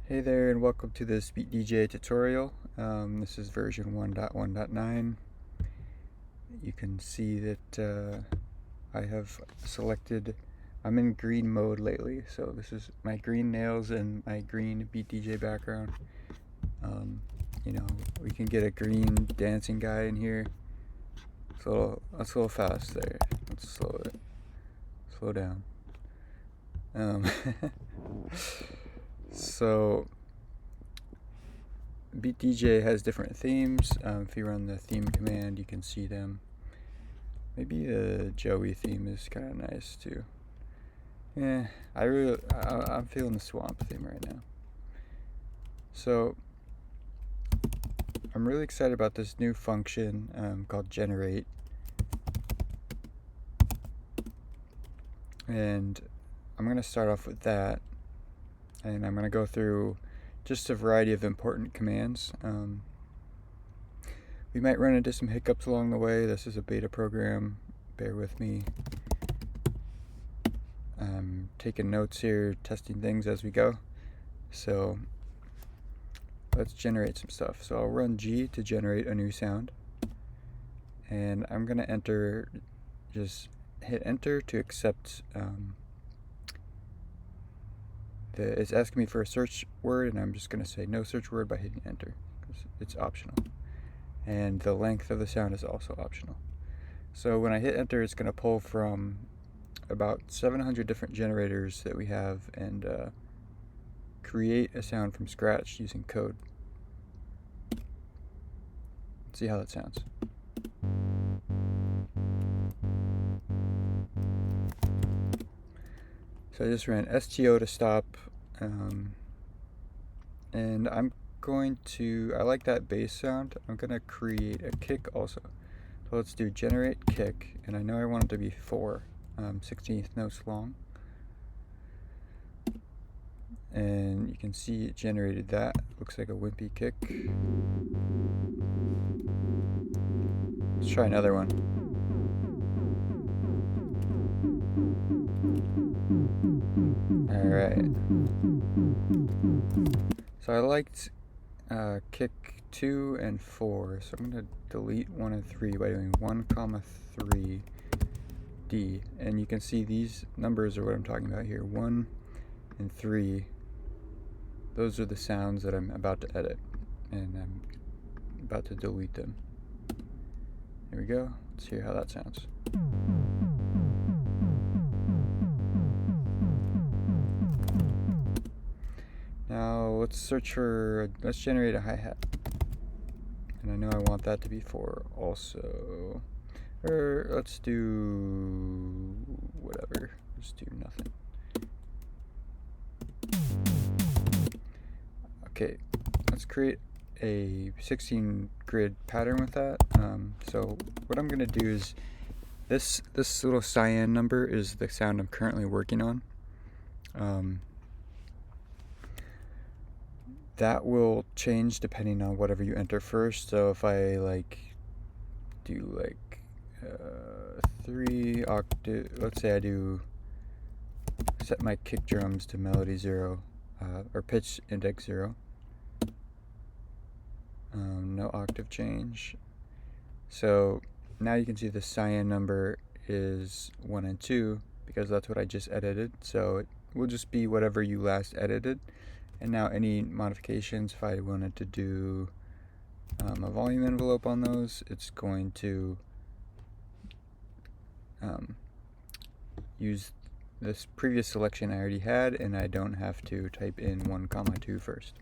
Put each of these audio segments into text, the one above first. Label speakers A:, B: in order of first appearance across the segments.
A: Hey there, and welcome to this Beat DJ tutorial. This is version 1.1.9. You can see that I have selected, I'm in green mode lately, so this is my green nails and my green Beat DJ background. You know, we can get a green dancing guy in here. That's a little fast there. Let's slow down. So Beat DJ has different themes. If you run the theme command, you can see them. Maybe the Joey theme is kind of nice too. Yeah, I'm feeling the swamp theme right now. So I'm really excited about this new function called generate, and I'm gonna start off with that, and I'm gonna go through just a variety of important commands. We might run into some hiccups along the way. This is a beta program, bear with me. I'm taking notes here, testing things as we go. So let's generate some stuff. So I'll run G to generate a new sound. And I'm going to enter, just hit enter to accept. It's asking me for a search word, and I'm just going to say no search word by hitting enter, because it's optional. And the length of the sound is also optional. So when I hit enter, it's going to pull from about 700 different generators that we have and create a sound from scratch using code. Let's see how that sounds. So I just ran STO to stop, and I like that bass sound. I'm going to create a kick also. So let's do generate kick, and I know I want it to be 4 16th notes long. And you can see it generated that. Looks like a wimpy kick. Let's try another one. Alright. So I liked kick 2 and 4, so I'm going to delete 1 and 3 by doing 1, 3 D. And you can see these numbers are what I'm talking about here. 1 and 3. Those are the sounds that I'm about to edit, and I'm about to delete them. Here we go. Let's hear how that sounds. Now let's generate a hi-hat. And I know I want that to be 4 also. Or let's do whatever. Let's do nothing. Okay, let's create a 16 grid pattern with that. So what I'm gonna do is this little cyan number is the sound I'm currently working on. That will change depending on whatever you enter first. So if I do 3 octave, let's say I do set my kick drums to melody 0 or pitch index 0. No octave change. So now you can see the cyan number is 1 and 2 because that's what I just edited. So it will just be whatever you last edited. And now any modifications, if I wanted to do a volume envelope on those, it's going to use this previous selection I already had, and I don't have to type in 1, 2 first.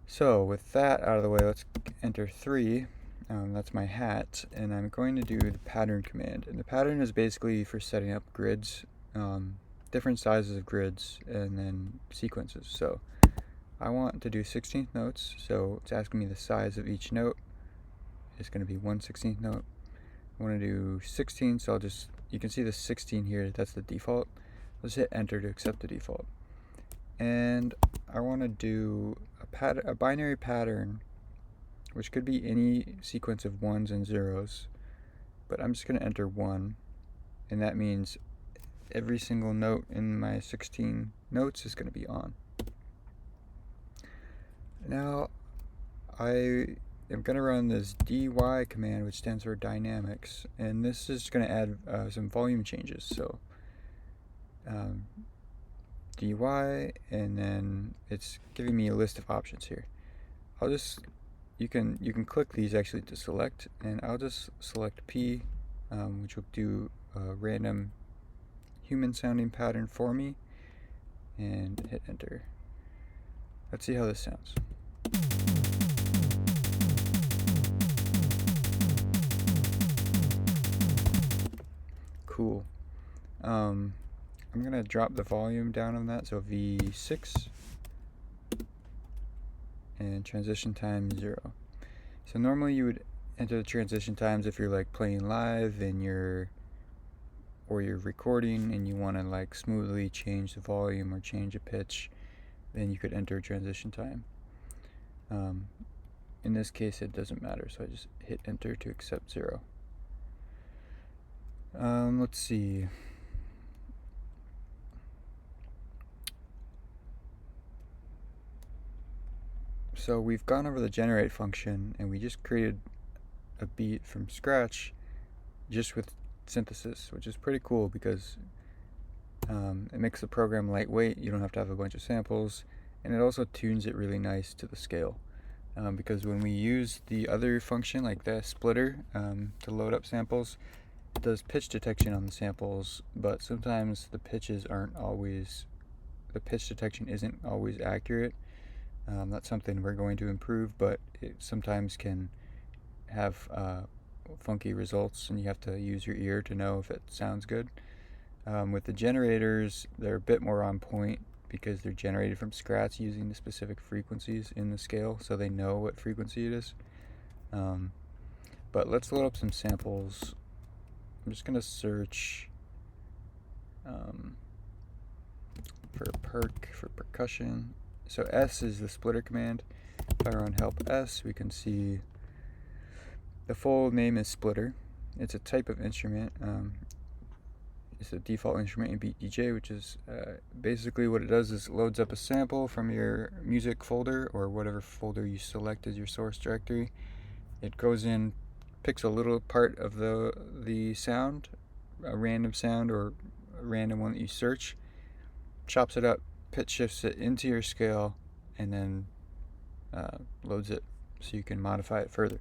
A: So with that out of the way, let's enter 3. That's my hat, and I'm going to do the pattern command. And the pattern is basically for setting up grids, different sizes of grids, and then sequences. So I want to do 16th notes, so it's asking me the size of each note. It's going to be 1 16th note. I want to do 16, so you can see the 16 here, that's the default. Let's hit enter to accept the default. And I want to do a binary pattern, which could be any sequence of 1s and 0s, but I'm just going to enter 1, and that means every single note in my 16 notes is going to be on. Now I am going to run this dy command, which stands for dynamics, and this is going to add some volume changes. So dy, and then it's giving me a list of options here. You can click these actually to select, and I'll just select P, which will do a random human sounding pattern for me, and hit enter. Let's see how this sounds. Cool. I'm gonna drop the volume down on that, so V6, and transition time 0. So normally you would enter the transition times if you're like playing live and you're recording and you want to like smoothly change the volume or change a pitch, then you could enter transition time. In this case it doesn't matter, so I just hit enter to accept 0. Let's see. So we've gone over the generate function, and we just created a beat from scratch just with synthesis, which is pretty cool because it makes the program lightweight. You don't have to have a bunch of samples, and it also tunes it really nice to the scale. Because when we use the other function, like the splitter, to load up samples, it does pitch detection on the samples, but sometimes the pitch detection isn't always accurate. That's something we're going to improve, but it sometimes can have funky results, and you have to use your ear to know if it sounds good. With the generators, they're a bit more on point because they're generated from scratch using the specific frequencies in the scale, so they know what frequency it is. But let's load up some samples. I'm just going to search for perk for percussion. So S is the splitter command. If I run help S, we can see the full name is splitter. It's a type of instrument. It's a default instrument in Beat DJ, which is basically what it does is it loads up a sample from your music folder or whatever folder you select as your source directory. It goes in, picks a little part of the sound, a random sound or a random one that you search, chops it up, pitch shifts it into your scale, and then loads it so you can modify it further.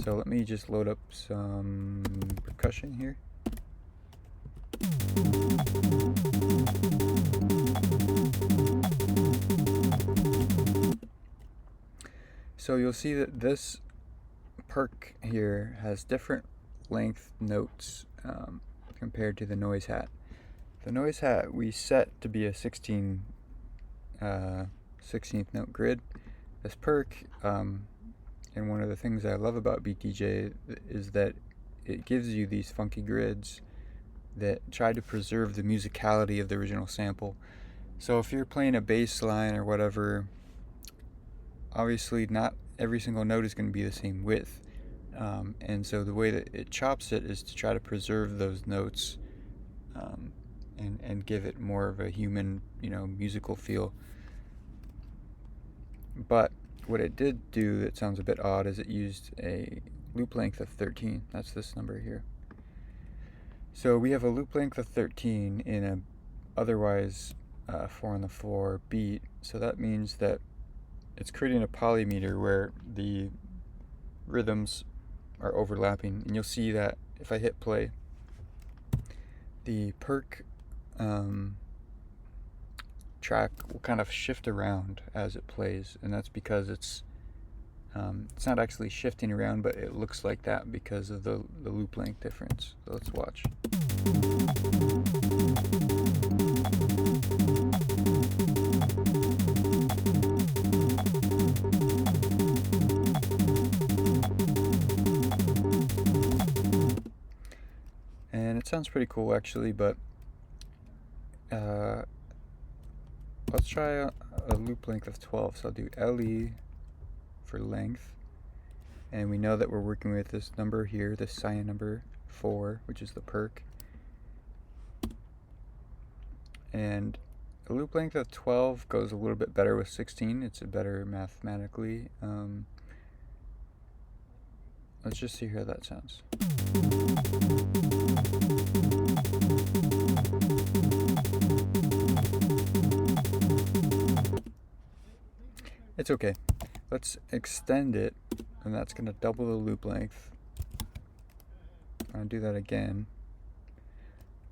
A: So let me just load up some percussion here. So you'll see that this perk here has different length notes compared to the noise hat. The noise hat we set to be a 16th note grid. This perk, and one of the things I love about Beat DJ is that it gives you these funky grids that try to preserve the musicality of the original sample. So if you're playing a bass line or whatever, obviously not every single note is going to be the same width. And so the way that it chops it is to try to preserve those notes and give it more of a human, musical feel. But what it did do that sounds a bit odd is it used a loop length of 13. That's this number here. So we have a loop length of 13 in a otherwise 4-on-the-floor beat. So that means that it's creating a polymeter where the rhythms are overlapping, and you'll see that if I hit play, the perk track will kind of shift around as it plays, and that's because it's not actually shifting around, but it looks like that because of the loop length difference. So let's watch. And it sounds pretty cool actually, but let's try a loop length of 12. So I'll do LE for length, and we know that we're working with this number here, this cyan number 4, which is the perk. And a loop length of 12 goes a little bit better with 16. It's better mathematically. Let's just see how that sounds. It's okay. Let's extend it, and that's going to double the loop length. I'll do that again.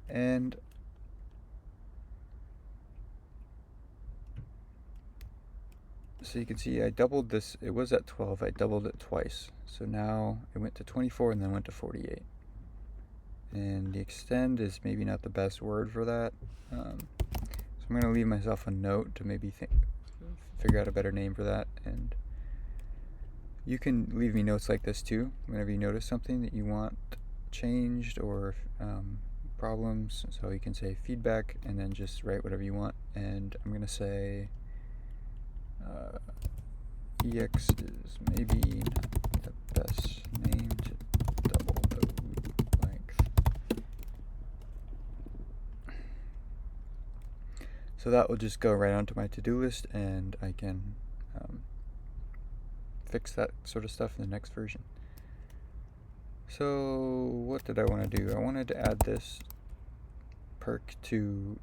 A: And so you can see I doubled this. It was at 12. I doubled it twice. So now it went to 24 and then went to 48. And the extend is maybe not the best word for that. So I'm going to leave myself a note to maybe figure out a better name for that. And you can leave me notes like this too whenever you notice something that you want changed or problems. So you can say feedback and then just write whatever you want. And I'm going to say EX is maybe not the best name to double the loop length. So that will just go right onto my to-do list, and I can fix that sort of stuff in the next version. So what did I want to do? I wanted to add this perk to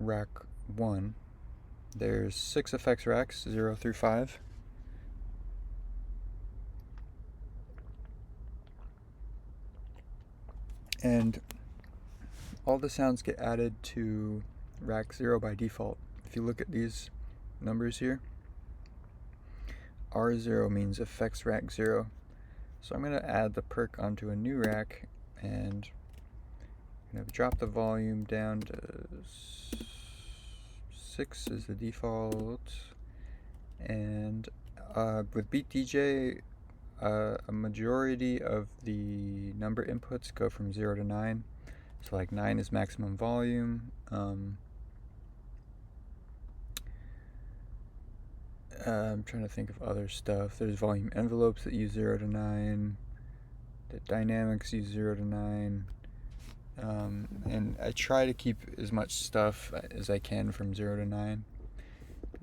A: rack 1. There's 6 effects racks, 0 through 5. And all the sounds get added to rack 0 by default. If you look at these numbers here, R0 means effects rack 0. So I'm going to add the perk onto a new rack, and I'm going to drop the volume down to 6 is the default. And with Beat DJ, a majority of the number inputs go from 0 to 9. So like 9 is maximum volume. I'm trying to think of other stuff. There's volume envelopes that use 0 to 9. The dynamics use 0 to 9. And I try to keep as much stuff as I can from 0 to 9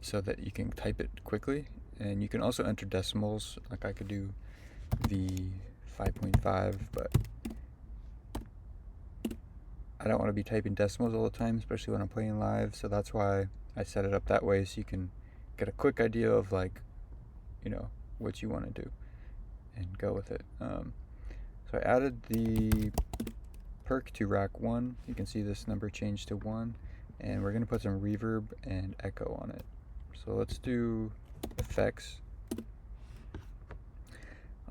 A: so that you can type it quickly. And you can also enter decimals, like I could do V5.5, but I don't want to be typing decimals all the time, especially when I'm playing live, so that's why I set it up that way, so you can get a quick idea of, like, you know, what you want to do and go with it. So I added the perk to rack 1. You can see this number changed to 1, and we're going to put some reverb and echo on it. So let's do effects. I'll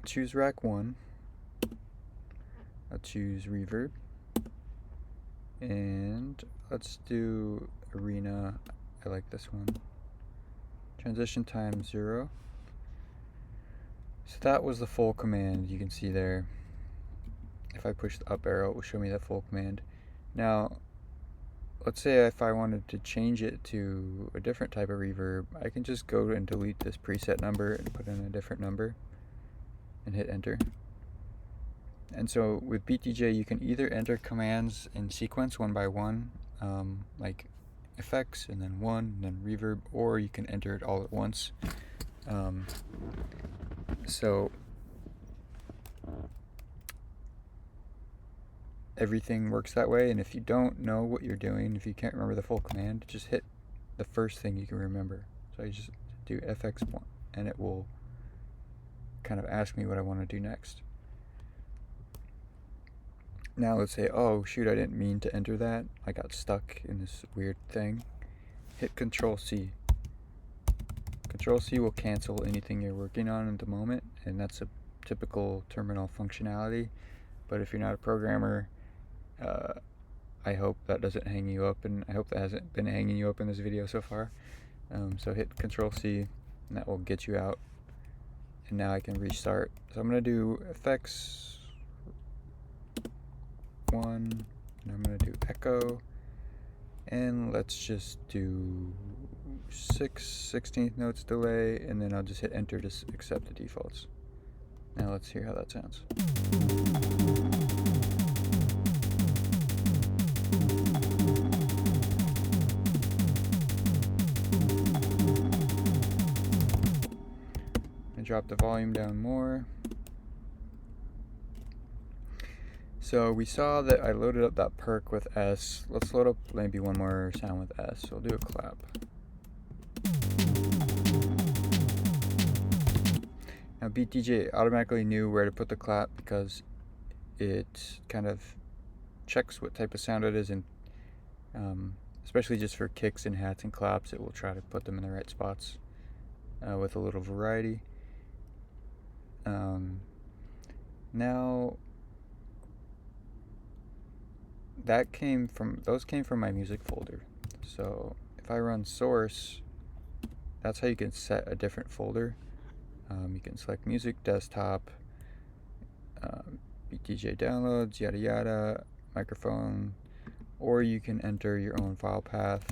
A: choose rack 1. I'll choose reverb, and let's do arena. I like this one. Transition time 0. So that was the full command. You can see there. If I push the up arrow, it will show me the full command. Now, let's say if I wanted to change it to a different type of reverb, I can just go and delete this preset number and put in a different number and hit enter. And so with Beat DJ, you can either enter commands in sequence one by one, like effects and then 1 and then reverb, or you can enter it all at once. So everything works that way, and if you don't know what you're doing, if you can't remember the full command, just hit the first thing you can remember. So I just do FX1 and it will kind of ask me what I want to do next. Now let's say, oh shoot, I didn't mean to enter that. I got stuck in this weird thing. Hit Control C. Control C will cancel anything you're working on at the moment, and that's a typical terminal functionality. But if you're not a programmer, I hope that doesn't hang you up, and I hope that hasn't been hanging you up in this video so far. So hit Control C, and that will get you out. And now I can restart. So I'm going to do effects 1, and I'm going to do echo, and let's just do 16th notes delay, and then I'll just hit enter to accept the defaults. Now let's hear how that sounds. drop the volume down more. So we saw that I loaded up that perk with S. Let's load up maybe one more sound with S. So I'll do a clap. Now BeatDJ automatically knew where to put the clap because it kind of checks what type of sound it is, and especially just for kicks and hats and claps, it will try to put them in the right spots with a little variety. Now those came from my music folder. So if I run source, that's how you can set a different folder. You can select music, desktop, BeatDJ downloads, yada yada, microphone, or you can enter your own file path.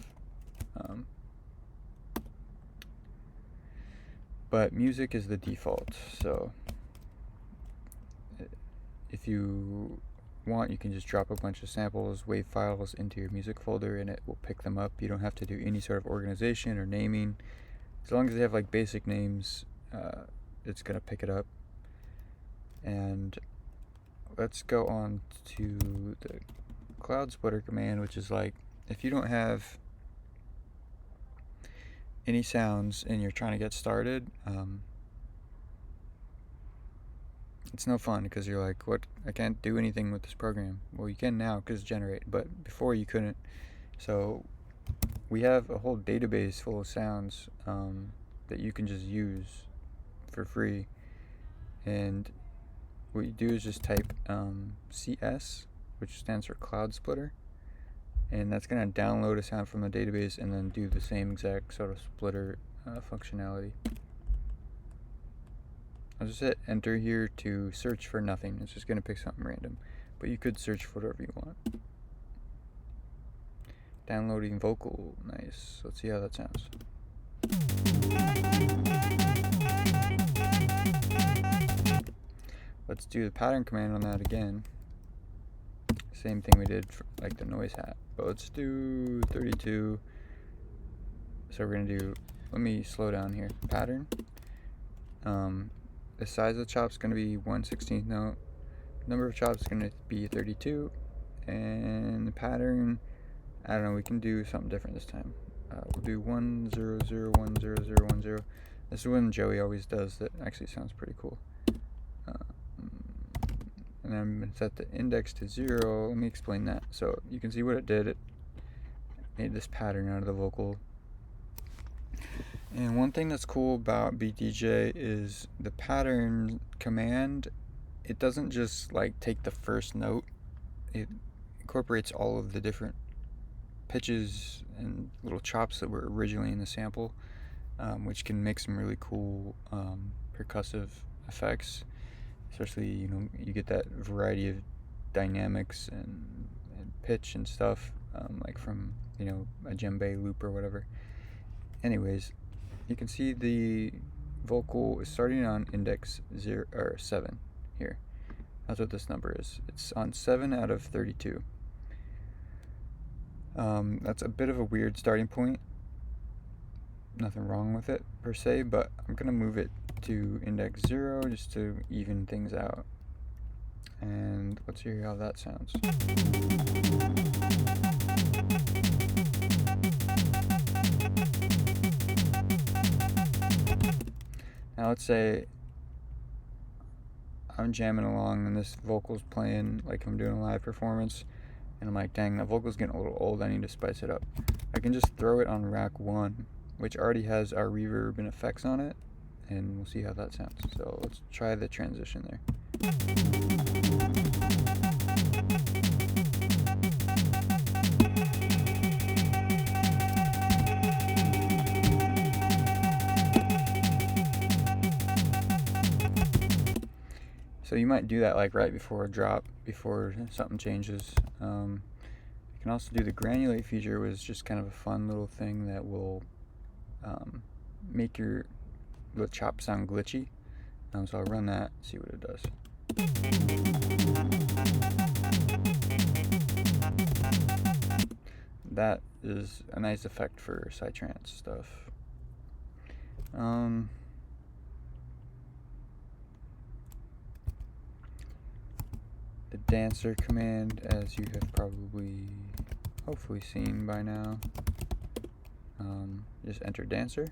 A: But music is the default, so if you want, you can just drop a bunch of samples, WAV files into your music folder, and it will pick them up. You don't have to do any sort of organization or naming. As long as they have like basic names, it's gonna pick it up. And let's go on to the cloud splitter command, which is like, if you don't have any sounds and you're trying to get started, it's no fun because you're like, what? I can't do anything with this program. Well, you can now because it's generate, but before you couldn't. So we have a whole database full of sounds that you can just use for free. And what you do is just type CS, which stands for Cloud Splitter, and that's going to download a sound from the database and then do the same exact sort of splitter functionality. I'll just hit enter here to search for nothing. It's just going to pick something random, but you could search for whatever you want. Downloading vocal, nice. Let's see how that sounds. Let's do the pattern command on that again. Same thing we did for like the noise hat, but let's do 32. So we're gonna do, let me slow down here. Pattern. The size of the chop is gonna be 1/16 note. Number of chops is gonna be 32, and the pattern, I don't know. We can do something different this time. We'll do 1/0/0/1/0/0/1/0. This is one Joey always does. That actually sounds pretty cool. And I'm going to set the index to 0. Let me explain that. So you can see what it did. It made this pattern out of the vocal. And one thing that's cool about BeatDJ is the pattern command. It doesn't just like take the first note. It incorporates all of the different pitches and little chops that were originally in the sample, which can make some really cool percussive effects. Especially, you get that variety of dynamics and pitch and stuff, like from, a djembe loop or whatever. Anyways, you can see the vocal is starting on index 0 or 7 here. That's what this number is. It's on 7 out of 32. That's a bit of a weird starting point. Nothing wrong with it per se, but I'm gonna move it to index 0 just to even things out. And let's hear how that sounds. Now let's say I'm jamming along and this vocal's playing like I'm doing a live performance, and I'm like, dang, that vocal's getting a little old, I need to spice it up. I can just throw it on rack 1, which already has our reverb and effects on it, and we'll see how that sounds. So let's try the transition there. So you might do that like right before a drop, before something changes. You can also do the granulate feature, which is just kind of a fun little thing that will make the chop sound glitchy. So I'll run that, see what it does. That is a nice effect for psytrance stuff. dancer command, as you have probably hopefully seen by now. Just enter dancer,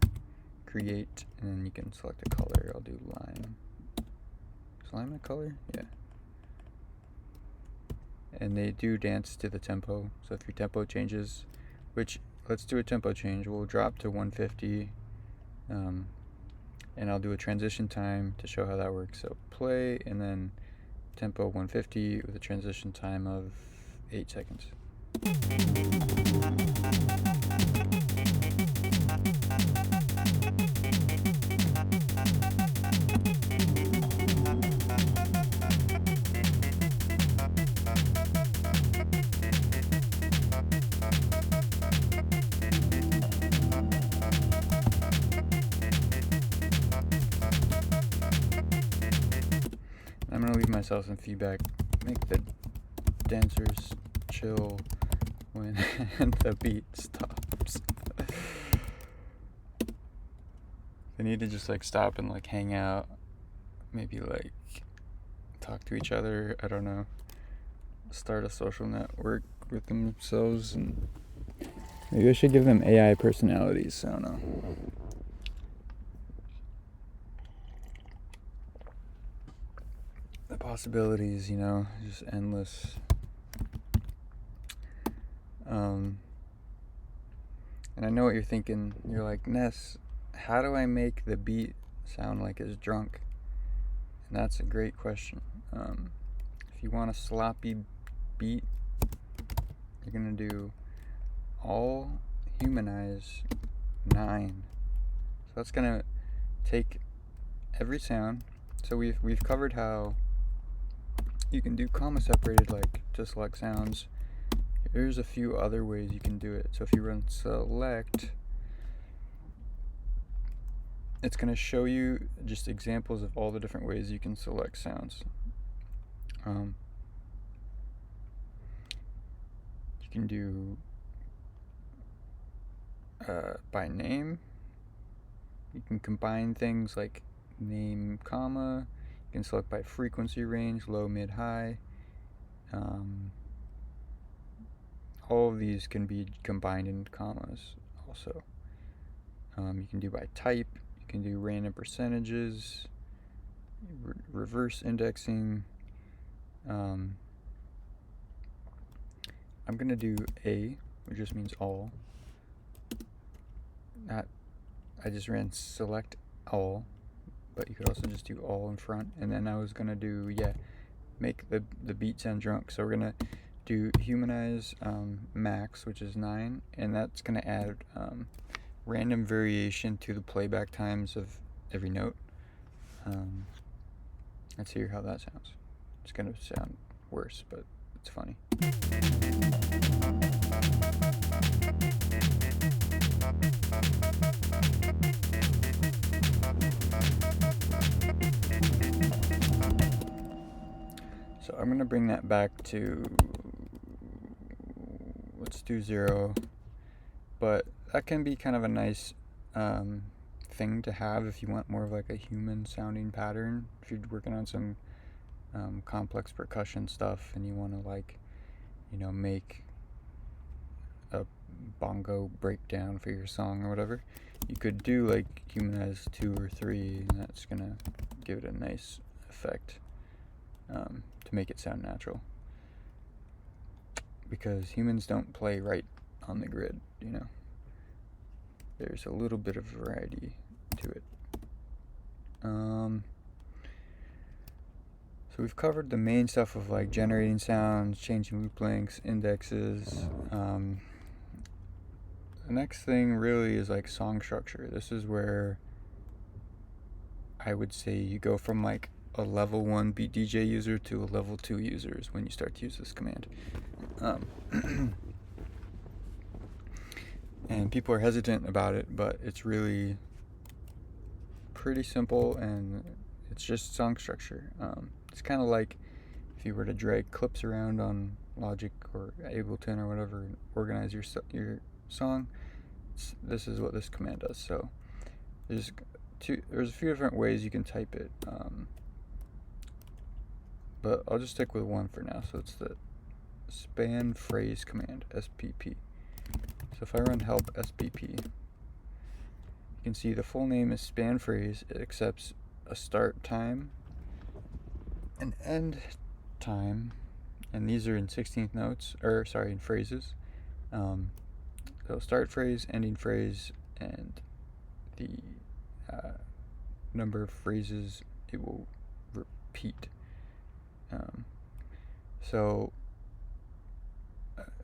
A: create, and then you can select a color. I'll do lime. Is lime a color? Yeah. And they do dance to the tempo, so if your tempo changes, which, let's do a tempo change, we'll drop to 150, and I'll do a transition time to show how that works. So play, and then tempo 150 with a transition time of 8 seconds. I'm going to leave myself some feedback. Make the dancers chill when the beat stops. They need to just like stop and like hang out. Maybe like talk to each other. I don't know. Start a social network with themselves. And maybe I should give them AI personalities. I don't know. The possibilities, just endless. And I know what you're thinking. You're like, Ness, how do I make the beat sound like it's drunk? And that's a great question. If you want a sloppy beat, you're gonna do all humanize 9. So that's gonna take every sound. So we've covered how you can do comma separated, like to select sounds. There's a few other ways you can do it. So if you run select, it's going to show you just examples of all the different ways you can select sounds. You can do by name. You can combine things like name, comma. You can select by frequency range, low, mid, high. All of these can be combined in commas also. You can do by type. You can do random percentages, reverse indexing. I'm going to do A, which just means all. I just ran select all, but you could also just do all in front. And then I was going to do, make the beat sound drunk. So we're going to do humanize max, which is 9, and that's going to add random variation to the playback times of every note. Let's hear how that sounds. It's going to sound worse, but it's funny. So I'm going to bring that back to, let's do 0, but that can be kind of a nice thing to have if you want more of like a human sounding pattern. If you're working on some complex percussion stuff and you want to make a bongo breakdown for your song or whatever, you could do like humanize 2 or 3, and that's gonna give it a nice effect to make it sound natural, because humans don't play right on the grid. There's a little bit of variety to it. So we've covered the main stuff of like generating sounds, changing loop lengths, indexes. The next thing really is like song structure. This is where I would say you go from like a level 1 Beat DJ user to a level 2 user when you start to use this command. And people are hesitant about it, but it's really pretty simple, and it's just song structure. It's kind of like if you were to drag clips around on Logic or Ableton or whatever and organize your song. This is what this command does. So there's a few different ways you can type it. but I'll just stick with one for now. So it's the span phrase command, SPP. So if I run help SPP, you can see the full name is span phrase. It accepts a start time, an end time, and these are in 16th notes, or sorry, in phrases. So start phrase, ending phrase, and the number of phrases it will repeat.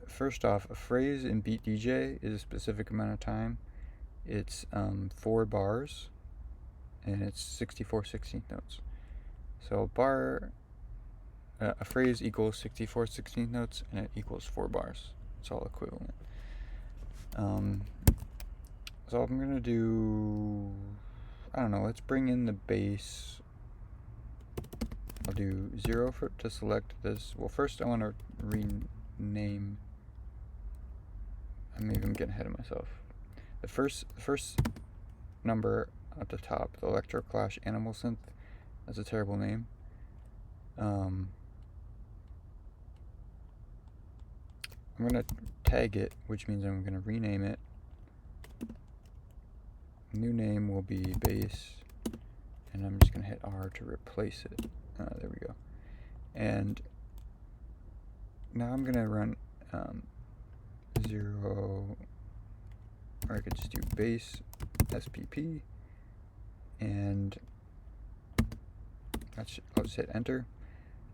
A: First off, a phrase in Beat DJ is a specific amount of time. It's 4 bars, and it's 64 16th notes. So a phrase equals 64 16th notes, and it equals 4 bars. It's all equivalent. So I'm gonna do, I don't know, let's bring in the bass. I'll do 0 to select this. Well, first I want to rename. Maybe I'm getting ahead of myself. The first number at the top, the Electroclash Animal Synth, that's a terrible name. I'm gonna tag it, which means I'm gonna rename it. New name will be bass, and I'm just gonna hit R to replace it. There we go. And now I'm gonna run 0, or I could just do bass SPP, and I'll just hit enter.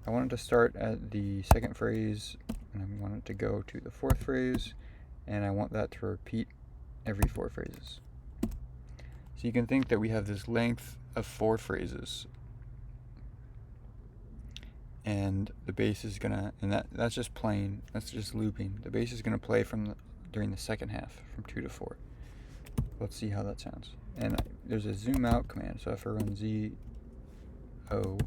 A: I want it to start at the second phrase, and I want it to go to the 4th phrase, and I want that to repeat every 4 phrases. So you can think that we have this length of 4 phrases, and the bass is gonna, and that's just playing, that's just looping. The bass is gonna play during the second half, from 2 to 4. Let's see how that sounds. And there's a zoom out command, so if I run ZO,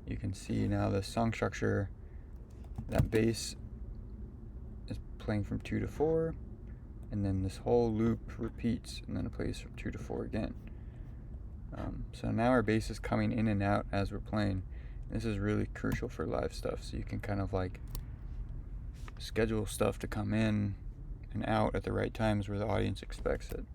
A: you can see now the song structure, that bass is playing from 2 to 4, and then this whole loop repeats, and then it plays from 2 to 4 again. So now our bass is coming in and out as we're playing. This is really crucial for live stuff, so you can kind of like schedule stuff to come in and out at the right times where the audience expects it.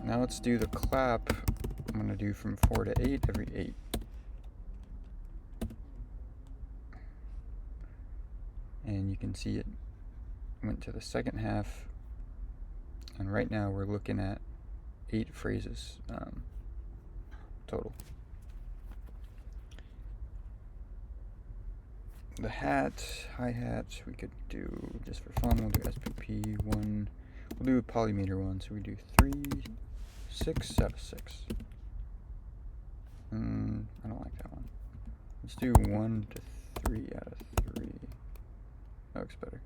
A: Now let's do the clap. I'm going to do from 4 to 8 every 8. And you can see it went to the second half, and right now we're looking at 8 phrases total. The hi-hat, we could do, just for fun, we'll do SPP 1. We'll do a polymeter 1, so we do 3, 6 out of 6. I don't like that one. Let's do 1 to 3 out of 3. That looks better.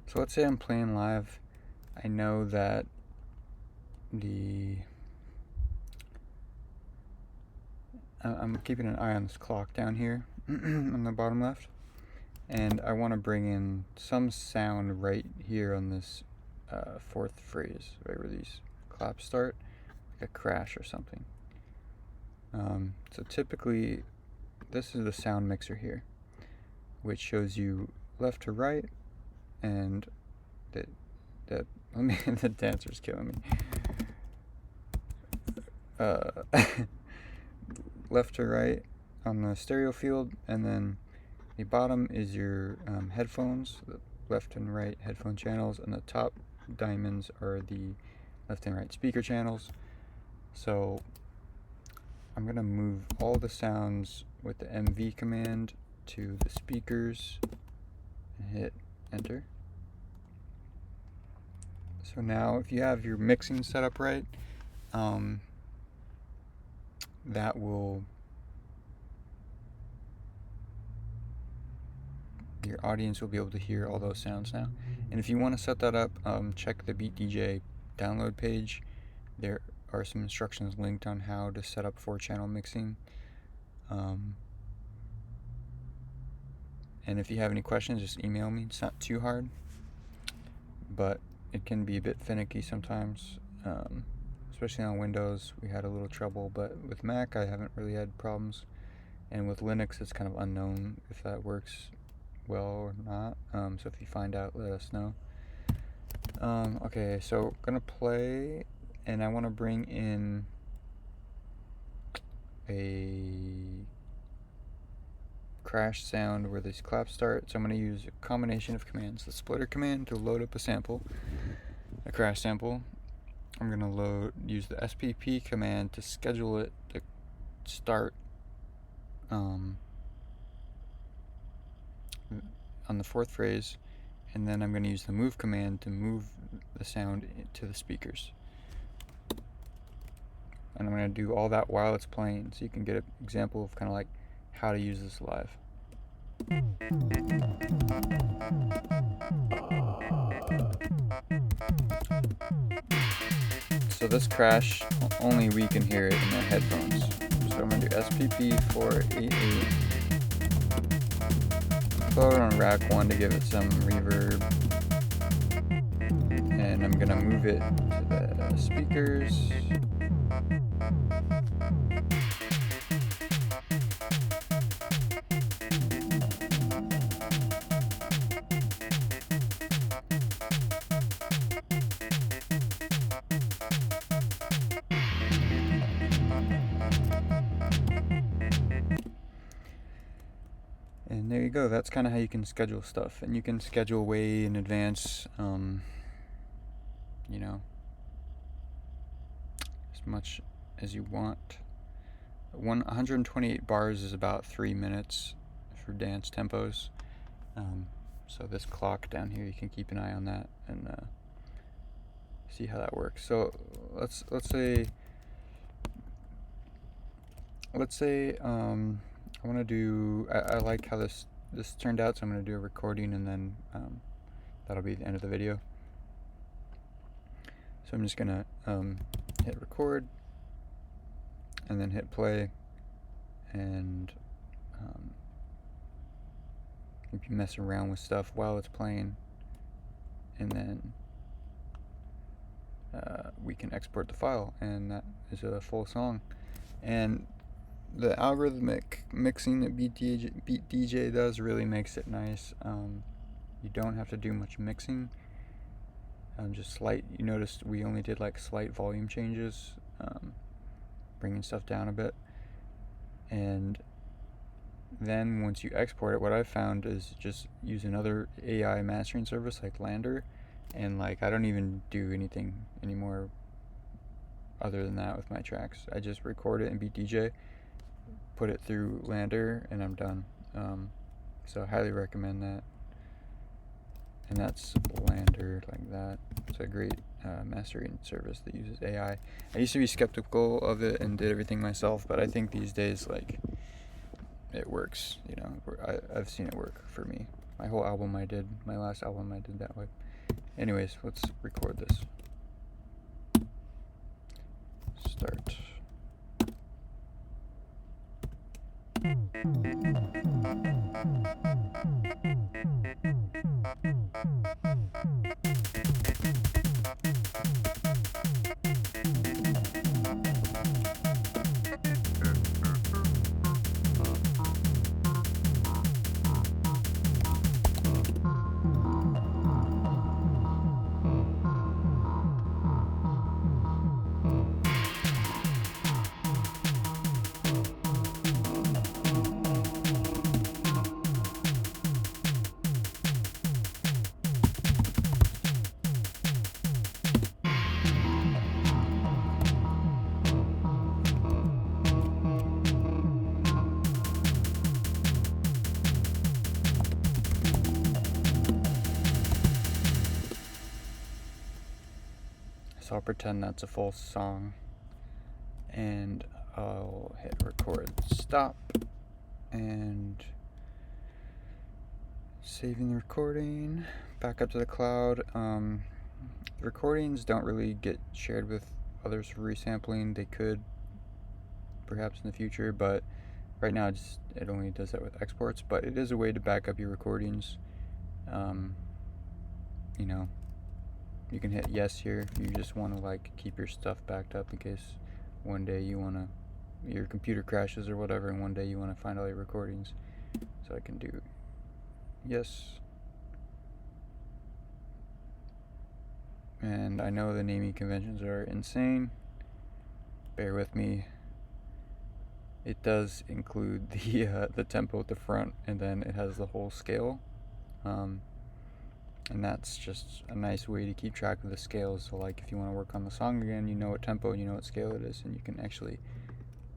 A: So let's say I'm playing live. I know that I'm keeping an eye on this clock down here on the bottom left, and I want to bring in some sound right here on this 4th phrase, right where these claps start, like a crash or something. So typically, this is the sound mixer here, which shows you left to right, and the dancer's killing me. Left to right on the stereo field, and then the bottom is your headphones, the left and right headphone channels, and the top diamonds are the left and right speaker channels. So I'm going to move all the sounds with the MV command to the speakers and hit enter. So now if you have your mixing set up right, that will, your audience will be able to hear all those sounds now. And if you want to set that up, check the Beat DJ download page. There are some instructions linked on how to set up 4-channel mixing. And if you have any questions, just email me. It's not too hard, but it can be a bit finicky sometimes, especially on Windows. We had a little trouble, but with Mac I haven't really had problems, and with Linux it's kind of unknown if that works well or not. So if you find out, let us know. Okay, so gonna play, and I want to bring in a crash sound where these claps start. So I'm going to use a combination of commands: the splitter command to load up a sample, a crash sample. I'm going to use the SPP command to schedule it to start on the 4th phrase, and then I'm going to use the move command to move the sound to the speakers. And I'm going to do all that while it's playing, so you can get an example of kind of like how to use this live. So this crash, only we can hear it in the headphones. So I'm going to do SPP 488. Throw it on rack 1 to give it some reverb. And I'm going to move it to the speakers. And there you go. That's kind of how you can schedule stuff, and you can schedule way in advance, you know, as much as you want. 128 bars is about 3 minutes for dance tempos. So this clock down here, you can keep an eye on that and see how that works. So let's say I want to do, I like how this turned out, so I'm going to do a recording, and then that'll be the end of the video. So I'm just going to hit record and then hit play, and maybe mess around with stuff while it's playing, and then we can export the file, and that is a full song. And the algorithmic mixing that Beat DJ does really makes it nice. You don't have to do much mixing. Just slight. You noticed we only did like slight volume changes, bringing stuff down a bit. And then once you export it, what I've found is just use another AI mastering service like LANDR, and like I don't even do anything anymore other than that with my tracks. I just record it in Beat DJ, put it through LANDR, and I'm done. So I highly recommend that. And that's LANDR, like that. It's a great mastering service that uses AI. I used to be skeptical of it and did everything myself, but I think these days, like, it works. You know, I've seen it work for me. My last album I did that way. Anyways, let's record this. Start. So I'll pretend that's a full song, and I'll hit record stop, and saving the recording back up to the cloud. The recordings don't really get shared with others for resampling. They could perhaps in the future, but right now it only does that with exports. But it is a way to back up your recordings. You know, you can hit yes here if you just want to like keep your stuff backed up in case one day your computer crashes or whatever, and one day you want to find all your recordings. So I can do yes. And I know the naming conventions are insane. Bear with me. It does include the tempo at the front, and then it has the whole scale. And that's just a nice way to keep track of the scales. So like if you want to work on the song again, you know what tempo and you know what scale it is, and you can actually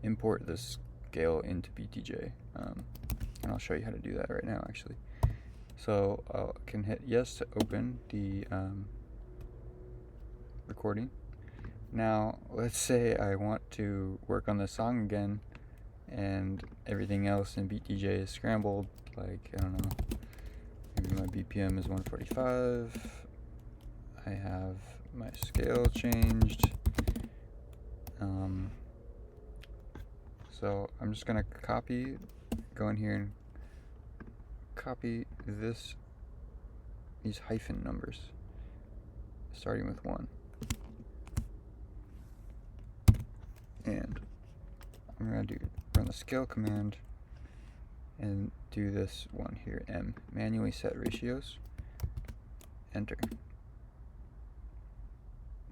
A: import this scale into BTJ. And I'll show you how to do that right now actually. So I can hit yes to open the recording. Now let's say I want to work on the song again and everything else in BTJ is scrambled, like I don't know, maybe my BPM is 145, I have my scale changed, so I'm just gonna go in here and copy these hyphen numbers starting with 1, and I'm gonna run the scale command and do this one here, M, manually set ratios, enter.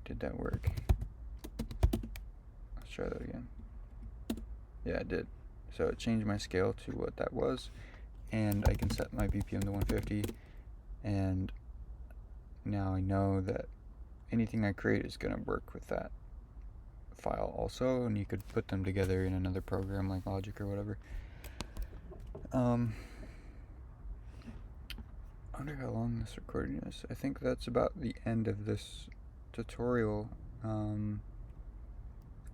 A: Did that work? Let's try that again. Yeah, it did. So it changed my scale to what that was, and I can set my BPM to 150, and now I know that anything I create is going to work with that file also, and you could put them together in another program like Logic or whatever. I wonder how long this recording is. I think that's about the end of this tutorial.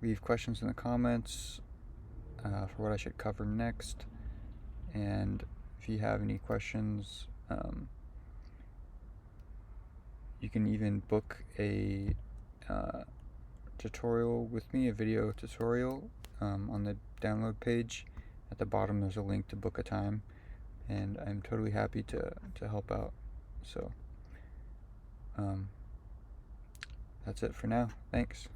A: Leave questions in the comments for what I should cover next, and if you have any questions, you can even book a tutorial with me, a video tutorial on the download page. At the bottom there's a link to book a time, and I'm totally happy to help out. So that's it for now. Thanks.